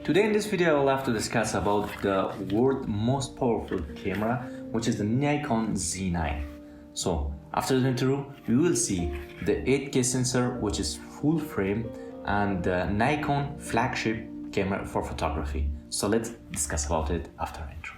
Today in this video I will have to discuss about the world's most powerful camera, which is the Nikon Z9. So after the intro we will see the 8K sensor, which is full frame, and the Nikon flagship camera for photography. So let's discuss about it after the intro.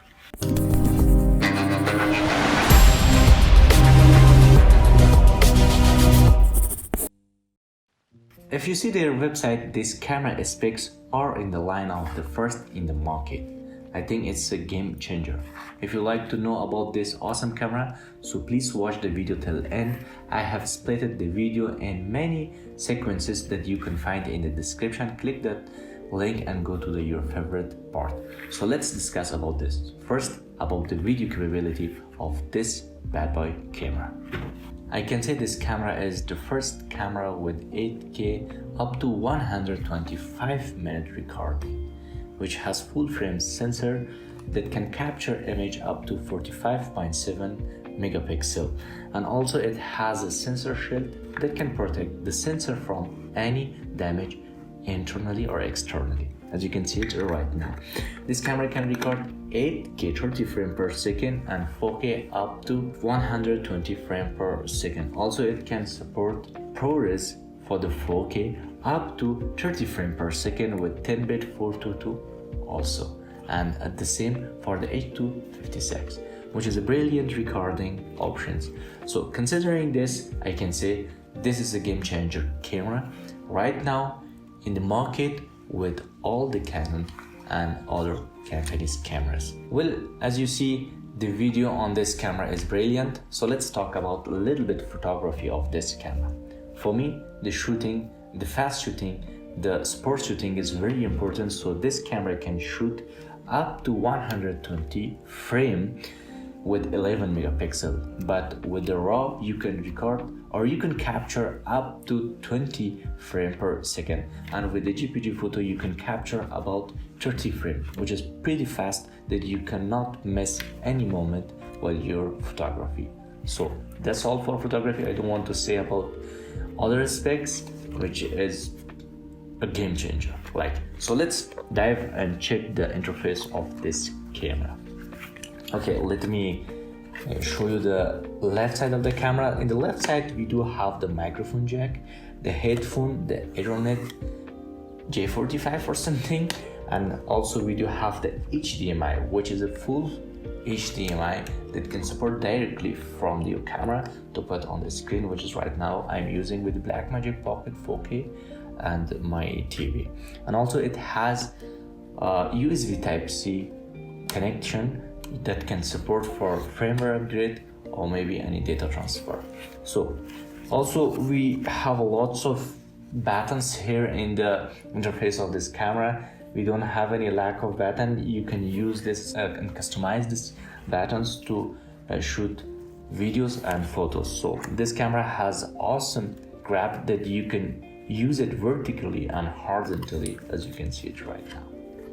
If you see their website, these camera specs are in the line of the first in the market. I think it's a game changer. If you like to know about this awesome camera, so please watch the video till end. I have split the video in many sequences that you can find in the description. Click that link and go to your favorite part. So let's discuss about this. First, about the video capability of this bad boy camera. I can say this camera is the first camera with 8K up to 125-minute recording, which has full frame sensor that can capture image up to 45.7 megapixel, and also it has a sensor shield that can protect the sensor from any damage internally or externally. As you can see it right now, this camera can record 8K 30 frames per second and 4K up to 120 frames per second. Also, it can support ProRes for the 4K up to 30 frames per second with 10-bit 422 also, and at the same for the 8256, which is a brilliant recording options. So considering this, I can say this is a game changer camera right now in the market with all the Canon and other companies' cameras. Well, as you see, the video on this camera is brilliant. So let's talk about a little bit photography of this camera. For me, the shooting, the fast shooting, the sport shooting is very important. So this camera can shoot up to 120 frame with 11 megapixel, but with the RAW you can record or you can capture up to 20 frames per second, and with the GPG photo you can capture about 30 frames, which is pretty fast that you cannot miss any moment while you're photography. So that's all for photography. I don't want to say about other specs, which is a game changer. So let's dive and check the interface of this camera. Okay, let me show you the left side of the camera. In the left side we do have the microphone jack, the headphone, the Ergonomic J45 or something, and also we do have the HDMI, which is a full HDMI that can support directly from your camera to put on the screen, which is right now I'm using with the Blackmagic Pocket 4K and my TV. And also it has USB Type-C connection that can support for firmware upgrade or maybe any data transfer. So also we have lots of buttons here in the interface of this camera. We don't have any lack of button. You can use this and customize these buttons to shoot videos and photos. So this camera has awesome grab that you can use it vertically and horizontally, as you can see it right now.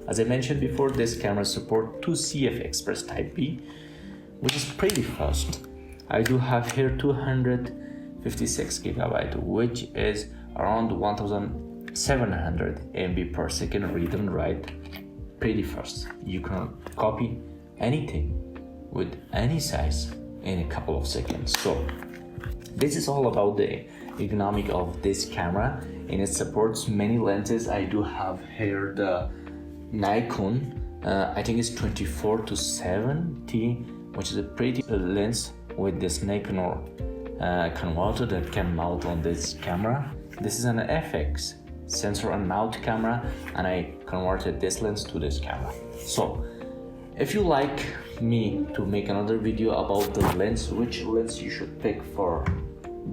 As I mentioned before, this camera supports 2 CF Express Type B, which is pretty fast. I do have here 256 gigabyte, which is around 1700 MB per second read and write. Pretty fast. You can copy anything with any size in a couple of seconds. So this is all about the ergonomic of this camera, and it supports many lenses. I do have here the Nikon, I think it's 24 to 70, which is a pretty lens with this Nikon converter that can mount on this camera. This is an FX sensor and mount camera, and I converted this lens to this camera. So if you like me to make another video about the lens, which lens you should pick for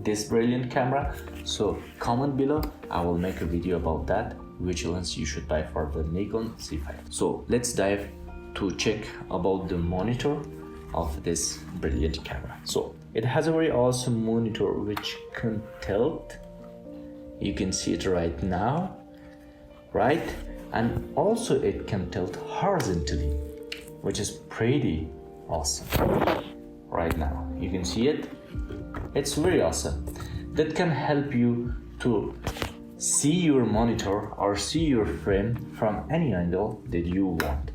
this brilliant camera, so comment below. I will make a video about that, which lens you should buy for the Nikon Z5. So let's dive to check about the monitor of this brilliant camera. So it has a very awesome monitor which can tilt. You can see it right now, right? And also it can tilt horizontally, which is pretty awesome. Right now you can see it. It's very awesome. That can help you to see your monitor or see your frame from any angle that you want.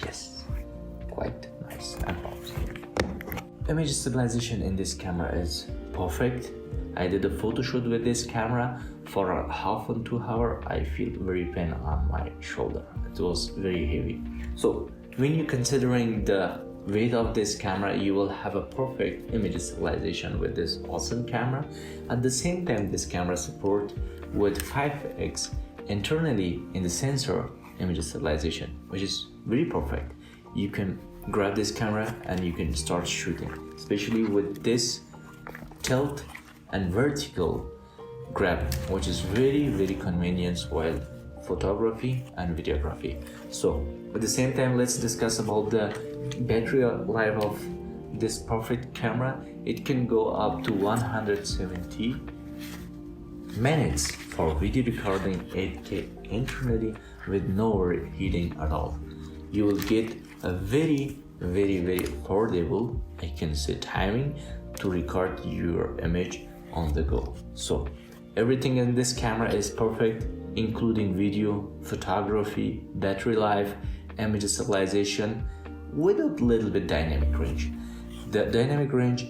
Yes, quite nice and powerful. Image stabilization in this camera is perfect. I did a photo shoot with this camera for a half and 2 hours. I feel very pain on my shoulder. It was very heavy. So when you're considering the weight of this camera, you will have a perfect image stabilization with this awesome camera. At the same time, this camera support with 5x internally in the sensor image stabilization, which is very perfect. You can grab this camera and you can start shooting, especially with this tilt and vertical grab, which is very convenient while photography and videography. So at the same time, let's discuss about the battery life of this perfect camera. It can go up to 170 minutes for video recording 8K internally with no overheating at all. You will get a very affordable, I can say, timing to record your image on the go. So everything in this camera is perfect, including video, photography, battery life, image stabilization, with a little bit dynamic range. The dynamic range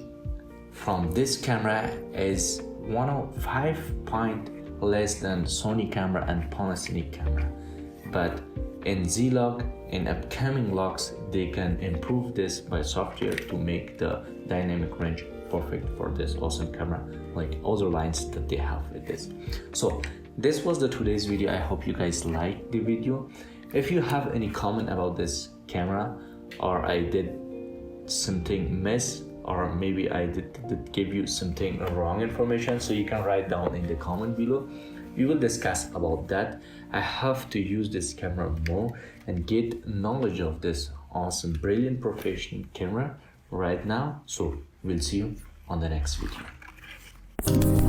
from this camera is 105 point less than Sony camera and Panasonic camera, but in Z-Log, in upcoming logs, they can improve this by software to make the dynamic range perfect for this awesome camera, like other lines that they have with this. So this was the today's video. I hope you guys liked the video. If you have any comment about this camera, or I did something miss, or maybe I did give you something wrong information, so you can write down in the comment below. We will discuss about that. I have to use this camera more and get knowledge of this awesome, brilliant professional camera right now. So we'll see you on the next video.